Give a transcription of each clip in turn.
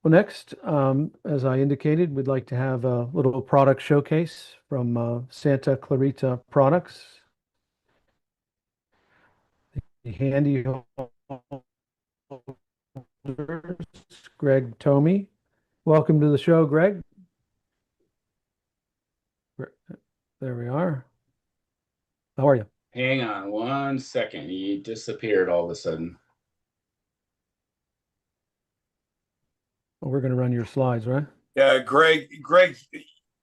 Well, next, as I indicated, we'd like to have a little product showcase from Santa Clarita Products, the handy holders, Greg Tomey. Welcome to the show, Greg. There we are. How are you? Hang on 1 second. You disappeared all of a sudden. Well, we're going to run your slides, right? Yeah, Greg,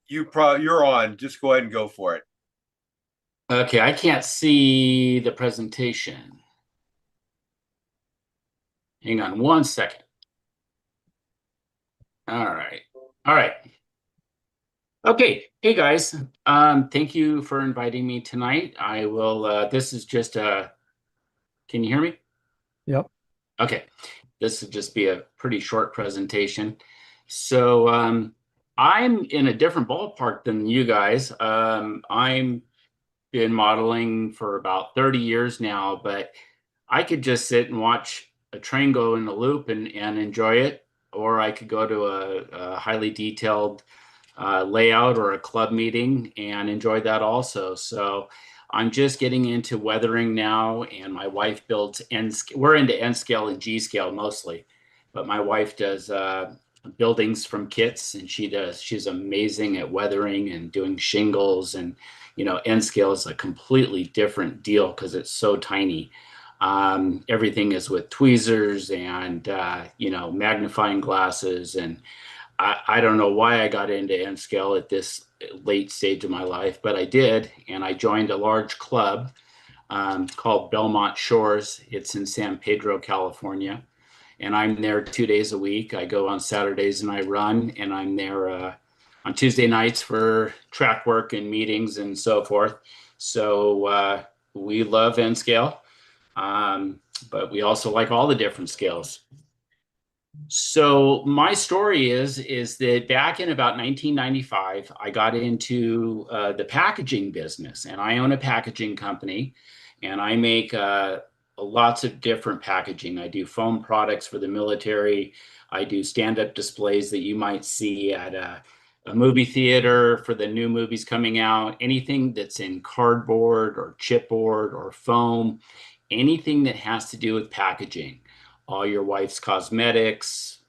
you're on. Just go ahead and go for it. Okay, I can't see the presentation. Hang on 1 second. All right. All right. Okay. Hey guys. Thank you for inviting me tonight. I will this is just a can you hear me? Yep. Okay. This will just be a pretty short presentation. So I'm in a different ballpark than you guys. I'm been modeling for about 30 years now, but I could just sit and watch a train go in a loop and enjoy it, or I could go to a highly detailed layout or a club meeting and enjoy that also. So I'm just getting into weathering now, and my wife builds we're into N scale and G scale mostly, but my wife does buildings from kits, and she's amazing at weathering and doing shingles. And N scale is a completely different deal because it's so tiny. Everything is with tweezers and magnifying glasses. And I don't know why I got into N scale at this late stage of my life, but I did. And I joined a large club called Belmont Shores. It's in San Pedro, California. And I'm there 2 days a week. I go on Saturdays and I run, and I'm there on Tuesday nights for track work and meetings and so forth. So we love N scale, but we also like all the different scales. So my story is that back in about 1995, I got into the packaging business, and I own a packaging company, and I make lots of different packaging. I do foam products for the military. I do stand-up displays that you might see at a movie theater for the new movies coming out. Anything that's in cardboard or chipboard or foam, anything that has to do with packaging. All your wife's cosmetics.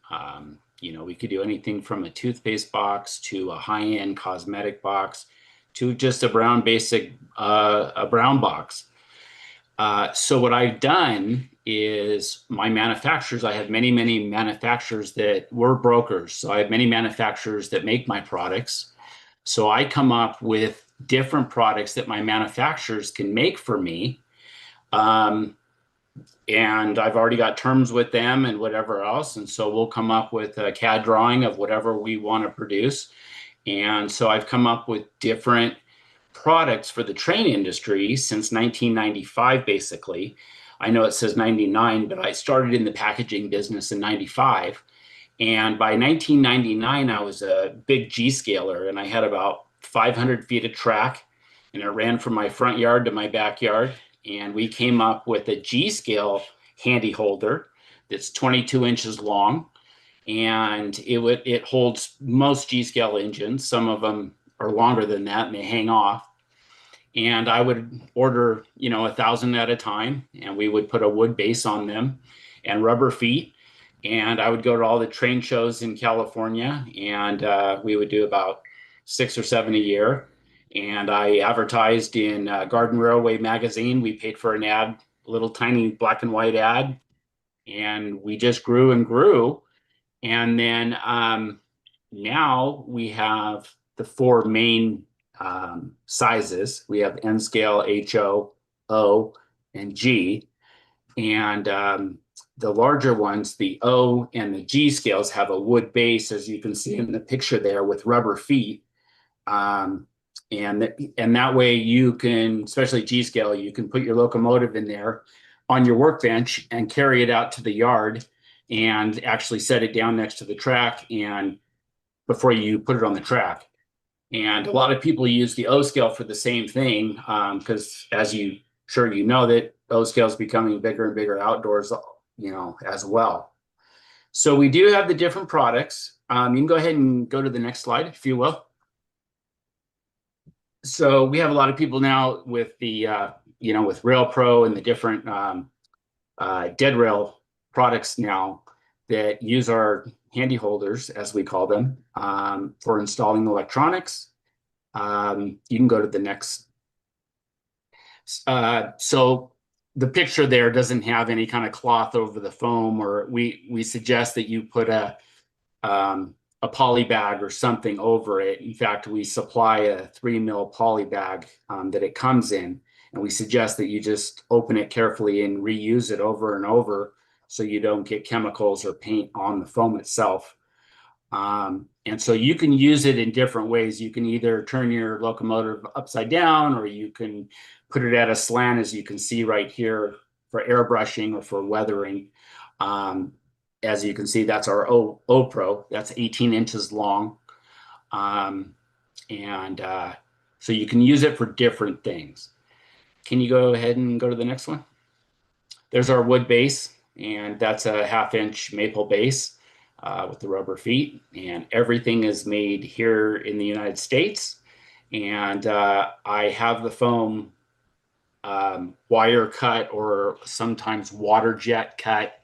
We could do anything from a toothpaste box to a high-end cosmetic box to just a brown basic a brown box. So what I've done is my manufacturers, I have many, many manufacturers that were brokers. So I have many manufacturers that make my products. So I come up with different products that my manufacturers can make for me. And I've already got terms with them and whatever else. And so we'll come up with a CAD drawing of whatever we want to produce. And so I've come up with different products for the train industry since 1995, basically. I know it says 99, but I started in the packaging business in 95. And by 1999, I was a big G scaler, and I had about 500 feet of track, and it ran from my front yard to my backyard. And we came up with a G scale handy holder that's 22 inches long, and it holds most G scale engines. Some of them are longer than that and they hang off. And I would order 1,000 at a time, and we would put a wood base on them and rubber feet. And I would go to all the train shows in California, and we would do about 6 or 7 a year. And I advertised in Garden Railway magazine. We paid for an ad, a little tiny black and white ad, and we just grew and grew. And then now we have the four main sizes. We have N scale, HO, O, and G. And the larger ones, the O and the G scales, have a wood base, as you can see in the picture there, with rubber feet. And that way you can, especially G scale, you can put your locomotive in there on your workbench and carry it out to the yard and actually set it down next to the track and before you put it on the track. And a lot of people use the O scale for the same thing because, as you know, that O scale is becoming bigger and bigger outdoors, as well. So we do have the different products. You can go ahead and go to the next slide, if you will. So we have a lot of people now with the, with Rail Pro and the different dead rail products now that use our handy holders, as we call them, for installing electronics. You can go to the next. So the picture there doesn't have any kind of cloth over the foam, or we suggest that you put a poly bag or something over it. In fact, we supply a 3 mil poly bag that it comes in, and we suggest that you just open it carefully and reuse it over and over so you don't get chemicals or paint on the foam itself. And so you can use it in different ways. You can either turn your locomotive upside down, or you can put it at a slant, as you can see right here, for airbrushing or for weathering. As you can see, that's our O Pro. That's 18 inches long. So you can use it for different things. Can you go ahead and go to the next one? There's our wood base, and that's a 1/2 inch maple base with the rubber feet. And everything is made here in the United States. And I have the foam wire cut or sometimes water jet cut,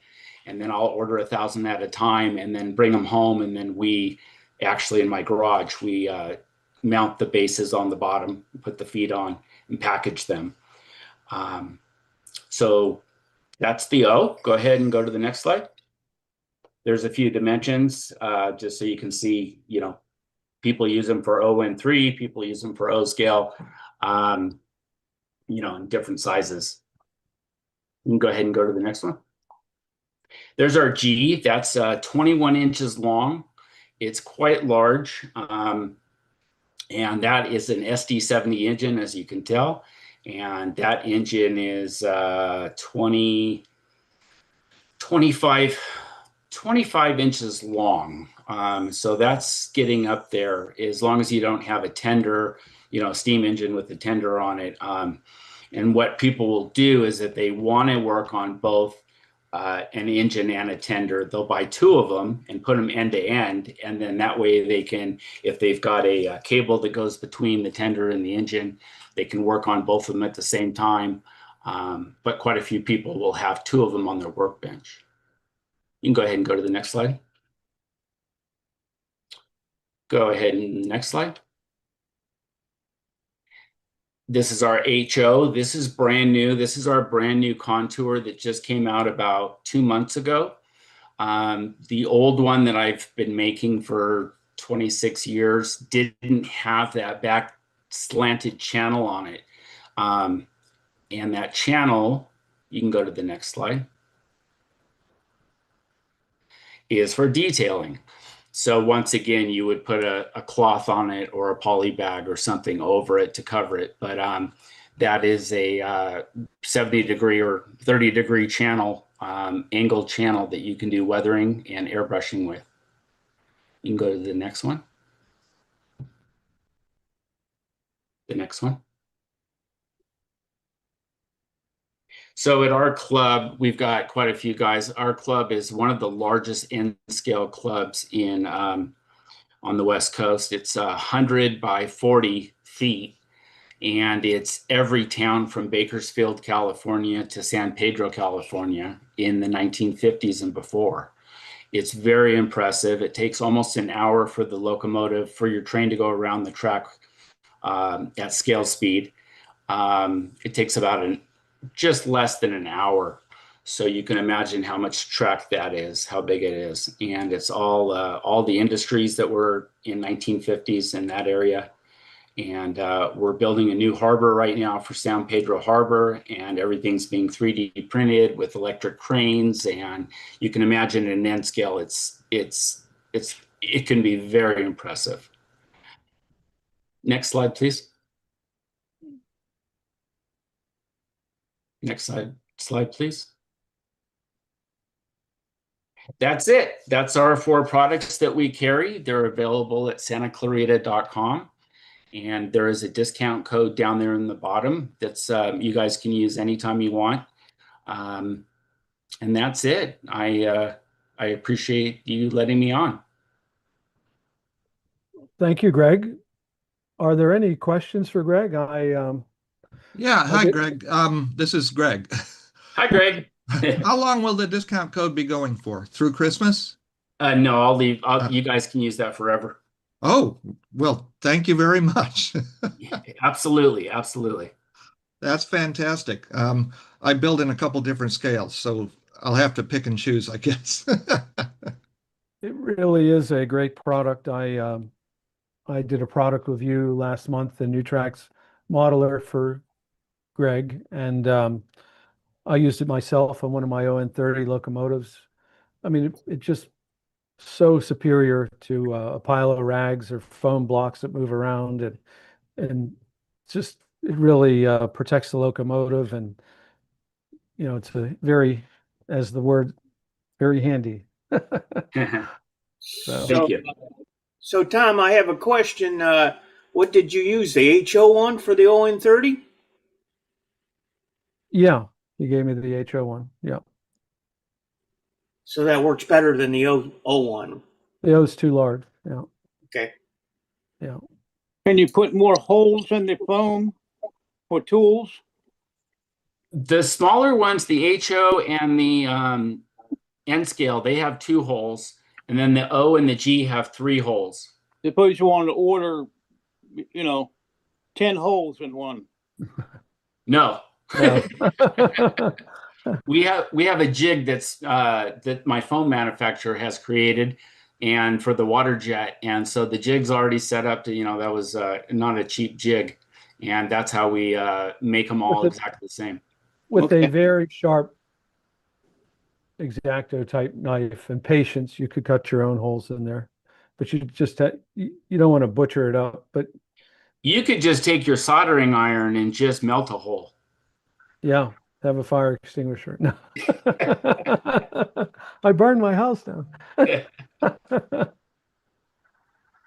and then I'll order 1,000 at a time and then bring them home. And then we actually, in my garage, we mount the bases on the bottom, put the feet on, and package them. So that's the O. Go ahead and go to the next slide. There's a few dimensions, just so you can see, people use them for O and 3, people use them for O scale, in different sizes. You can go ahead and go to the next one. There's our G. That's 21 inches long. It's quite large. And that is an SD70 engine, as you can tell. And that engine is 25 inches long. So that's getting up there, as long as you don't have a tender, steam engine with a tender on it. And what people will do is that they want to work on both an engine and a tender. They'll buy 2 of them and put them end to end. And then that way they can, if they've got a cable that goes between the tender and the engine, they can work on both of them at the same time. But quite a few people will have 2 of them on their workbench. You can go ahead and go to the next slide. Go ahead and next slide. This is our HO. This is brand new. This is our brand new contour that just came out about 2 months ago. The old one that I've been making for 26 years didn't have that back slanted channel on it. And that channel, you can go to the next slide, is for detailing. So once again, you would put a cloth on it or a poly bag or something over it to cover it. But that is a 70-degree or 30-degree channel, angled channel that you can do weathering and airbrushing with. You can go to the next one. The next one. So at our club, we've got quite a few guys. Our club is one of the largest N-scale clubs in on the West Coast. It's 100 by 40 feet, and it's every town from Bakersfield, California to San Pedro, California in the 1950s and before. It's very impressive. It takes almost an hour for the locomotive, for your train to go around the track at scale speed. It takes about just less than an hour. So you can imagine how much track that is, how big it is. And it's all the industries that were in 1950s in that area. And we're building a new harbor right now for San Pedro Harbor, and everything's being 3D printed with electric cranes. And you can imagine in N scale, it can be very impressive. Next slide, please. Next slide, please. That's it. That's our 4 products that we carry. They're available at santaclarita.com. And there is a discount code down there in the bottom that's you guys can use anytime you want. And that's it. I appreciate you letting me on. Thank you, Greg. Are there any questions for Greg? Yeah, I hi, did, Greg. This is Greg. Hi, Greg. How long will the discount code be going for? Through Christmas? No, I'll leave. Uh, You guys can use that forever. oh, well, thank you very much. Absolutely, absolutely. That's fantastic. I build in a couple different scales, so I'll have to pick and choose, I guess. it really is a great product. I did a product review last month, the Nutrax modeler for Greg, and I used it myself on one of my ON30 locomotives. I mean, it just so superior to a pile of rags or foam blocks that move around, and just it really protects the locomotive, and it's a very, as the word, very handy. So Thank So, you. so Tom, I have a question. What did you use? The HO one for the ON30? yeah, he gave me the HO one. Yeah, So that works better than the O one. the O is too large. Yeah, Okay. yeah. Can you put more holes in the foam for tools? The smaller ones, the HO and the N scale, they have 2 holes, and then the O and the G have 3 holes. Suppose you want to order, 10 holes in one. No. No. We have a jig that my foam manufacturer has created, and for the water jet, and so the jig's already set up to, that was not a cheap jig, and that's how we make them all With exactly the same. a Okay. very sharp X-Acto type knife and patience, you could cut your own holes in there, but you don't want to butcher it up. But You could just take your soldering iron and just melt a hole. yeah, have a fire extinguisher. No. I burned my house down.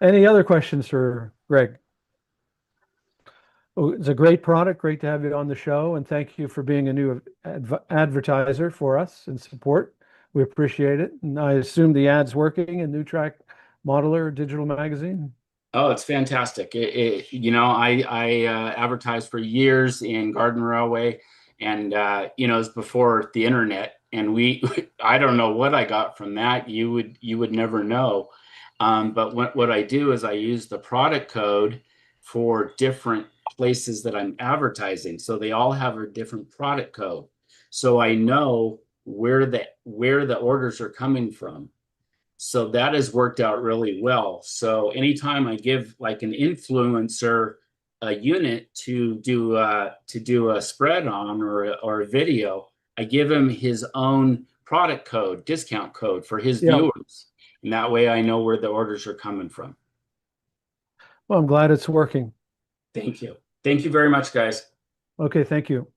Any other questions for Greg? Oh, it's a great product. Great to have you on the show, and thank you for being a new advertiser for us and support. We appreciate it. And I assume the ad's working in New Modeler Digital Magazine. Oh, it's fantastic. I advertised for years in Garden Railway, and it's before the internet, and I don't know what I got from that. You would never know. But what I do is I use the product code for different places that I'm advertising. So they all have a different product code. So I know where the orders are coming from. So that has worked out really well. So anytime I give like an influencer a unit to do a spread on or a video, I give him his own product code, discount code for his Yeah. viewers. And that way I know where the orders are coming from. Well, I'm glad it's working. Thank you. Thank you very much, guys. Okay, thank you.